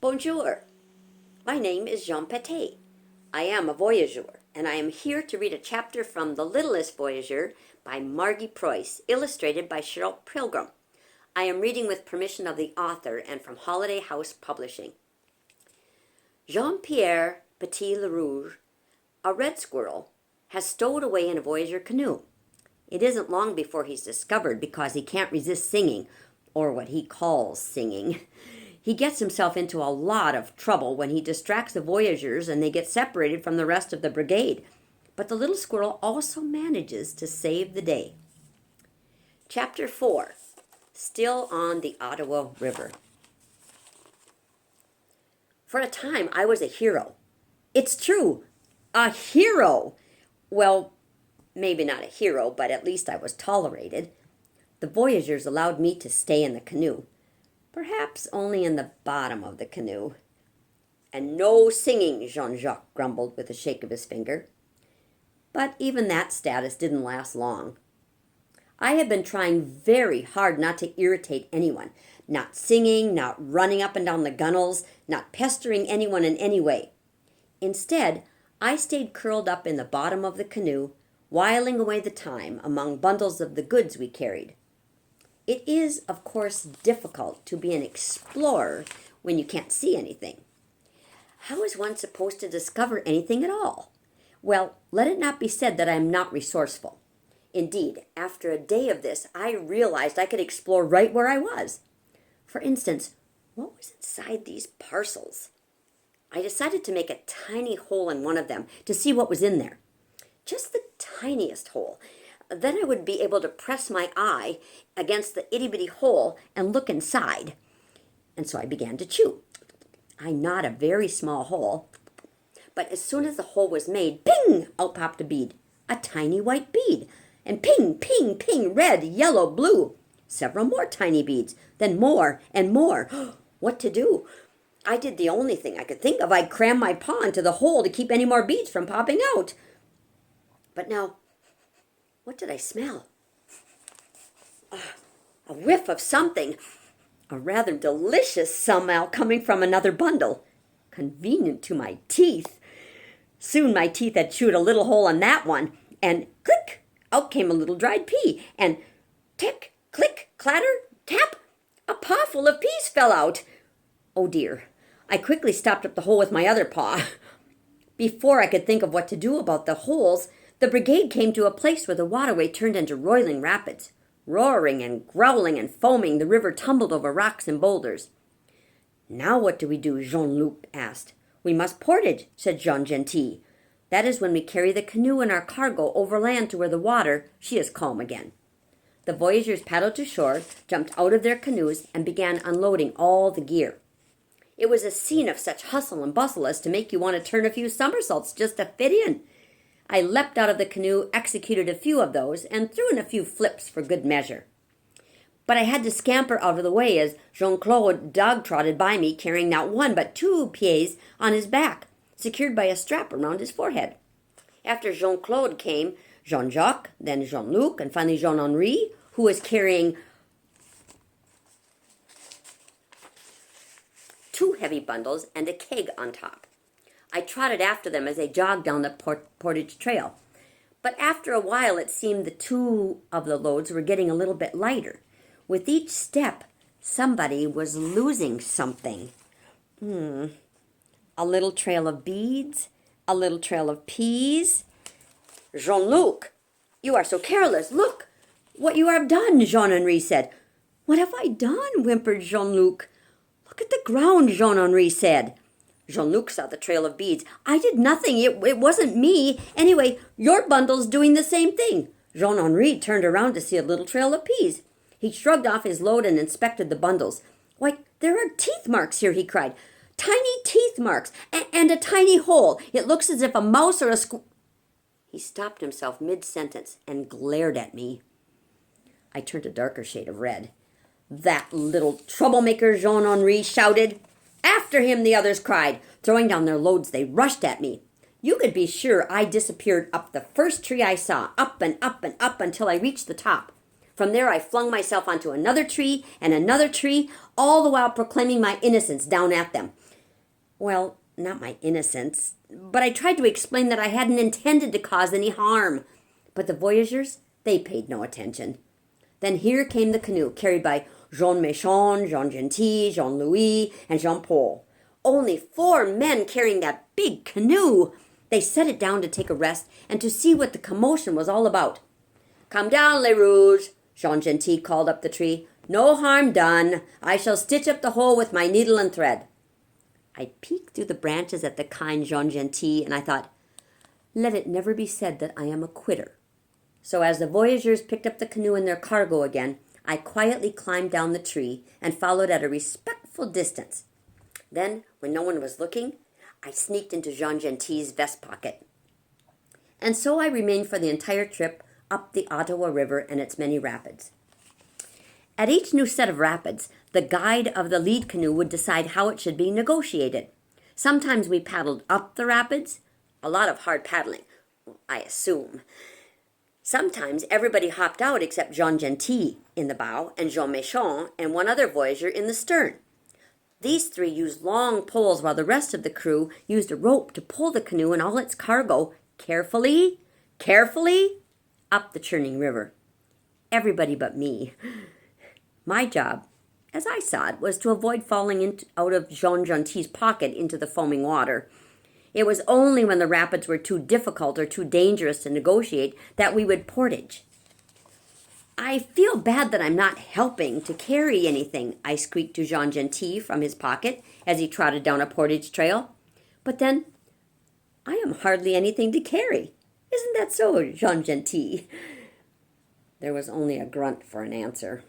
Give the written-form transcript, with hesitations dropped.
Bonjour. My name is Jean Petit. I am a voyageur, and I am here to read a chapter from The Littlest Voyageur by Margie Preuss, illustrated by Cheryl Pilgrim. I am reading with permission of the author and from Holiday House Publishing. Jean-Pierre Petit Le Rouge, a red squirrel, has stowed away in a voyageur canoe. It isn't long before he's discovered because he can't resist singing, or what he calls singing. He gets himself into a lot of trouble when he distracts the voyageurs and they get separated from the rest of the brigade. But the little squirrel also manages to save the day. Chapter 4, Still on the Ottawa River. For a time, I was a hero. It's true, a hero. Well, maybe not a hero, but at least I was tolerated. The voyageurs allowed me to stay in the canoe. Perhaps only in the bottom of the canoe. And no singing, Jean-Jacques grumbled with a shake of his finger. But even that status didn't last long. I had been trying very hard not to irritate anyone, not singing, not running up and down the gunnels, not pestering anyone in any way. Instead, I stayed curled up in the bottom of the canoe, whiling away the time among bundles of the goods we carried. It is, of course, difficult to be an explorer when you can't see anything. How is one supposed to discover anything at all? Well, let it not be said that I am not resourceful. Indeed, after a day of this, I realized I could explore right where I was. For instance, what was inside these parcels? I decided to make a tiny hole in one of them to see what was in there. Just the tiniest hole. Then I would be able to press my eye against the itty-bitty hole and look inside. And so I began to chew. I gnawed a very small hole, but as soon as the hole was made, ping, out popped a bead, a tiny white bead. And ping, ping, ping, red, yellow, blue. Several more tiny beads, then more and more. What to do? I did the only thing I could think of. I crammed my paw into the hole to keep any more beads from popping out. But now, what did I smell? A whiff of something, a rather delicious smell coming from another bundle. Convenient to my teeth. Soon my teeth had chewed a little hole in that one, and click, out came a little dried pea, and tick, click, clatter, tap, a paw full of peas fell out. Oh dear, I quickly stopped up the hole with my other paw. Before I could think of what to do about the holes, the brigade came to a place where the waterway turned into roiling rapids. Roaring and growling and foaming, the river tumbled over rocks and boulders. Now what do we do? Jean-Luc asked. We must portage, said Jean Gentil. That is when we carry the canoe and our cargo overland to where the water, she is calm again. The voyageurs paddled to shore, jumped out of their canoes, and began unloading all the gear. It was a scene of such hustle and bustle as to make you want to turn a few somersaults just to fit in. I leapt out of the canoe, executed a few of those, and threw in a few flips for good measure. But I had to scamper out of the way as Jean-Claude dog-trotted by me, carrying not one but two pieds on his back, secured by a strap around his forehead. After Jean-Claude came Jean-Jacques, then Jean-Luc, and finally Jean-Henri, who was carrying 2 heavy bundles and a keg on top. I trotted after them as they jogged down the portage trail. But after a while, it seemed the 2 of the loads were getting a little bit lighter. With each step, somebody was losing something. A little trail of beads, a little trail of peas. Jean-Luc, you are so careless. Look what you have done, Jean-Henri said. What have I done? Whimpered Jean-Luc. Look at the ground, Jean-Henri said. Jean-Luc saw the trail of beads. I did nothing. It wasn't me. Anyway, your bundle's doing the same thing. Jean-Henri turned around to see a little trail of peas. He shrugged off his load and inspected the bundles. Why, there are teeth marks here, he cried. Tiny teeth marks and a tiny hole. It looks as if a mouse or a He stopped himself mid-sentence and glared at me. I turned a darker shade of red. That little troublemaker, Jean-Henri shouted. After him, the others cried. Throwing down their loads, they rushed at me. You could be sure I disappeared up the first tree I saw, up and up and up until I reached the top. From there I flung myself onto another tree, all the while proclaiming my innocence down at them. Well, not my innocence, but I tried to explain that I hadn't intended to cause any harm. But the voyageurs, they paid no attention. Then here came the canoe, carried by Jean Méchant, Jean Gentil, Jean Louis, and Jean Paul. Only 4 men carrying that big canoe. They set it down to take a rest and to see what the commotion was all about. "Come down, Le Rouge," Jean Gentil called up the tree. "No harm done. I shall stitch up the hole with my needle and thread." I peeked through the branches at the kind Jean Gentil, and I thought, let it never be said that I am a quitter. So as the voyageurs picked up the canoe and their cargo again, I quietly climbed down the tree and followed at a respectful distance. Then, when no one was looking, I sneaked into Jean Gentil's vest pocket. And so I remained for the entire trip up the Ottawa River and its many rapids. At each new set of rapids, the guide of the lead canoe would decide how it should be negotiated. Sometimes we paddled up the rapids, a lot of hard paddling, I assume. Sometimes everybody hopped out except Jean Gentil in the bow and Jean Méchant and one other voyageur in the stern. These 3 used long poles while the rest of the crew used a rope to pull the canoe and all its cargo carefully up the churning river. Everybody but me. My job, as I saw it, was to avoid falling out of Jean Gentil's pocket into the foaming water. It was only when the rapids were too difficult or too dangerous to negotiate that we would portage. "I feel bad that I'm not helping to carry anything," I squeaked to Jean Gentil from his pocket as he trotted down a portage trail. "But then, I am hardly anything to carry. Isn't that so, Jean Gentil?" There was only a grunt for an answer.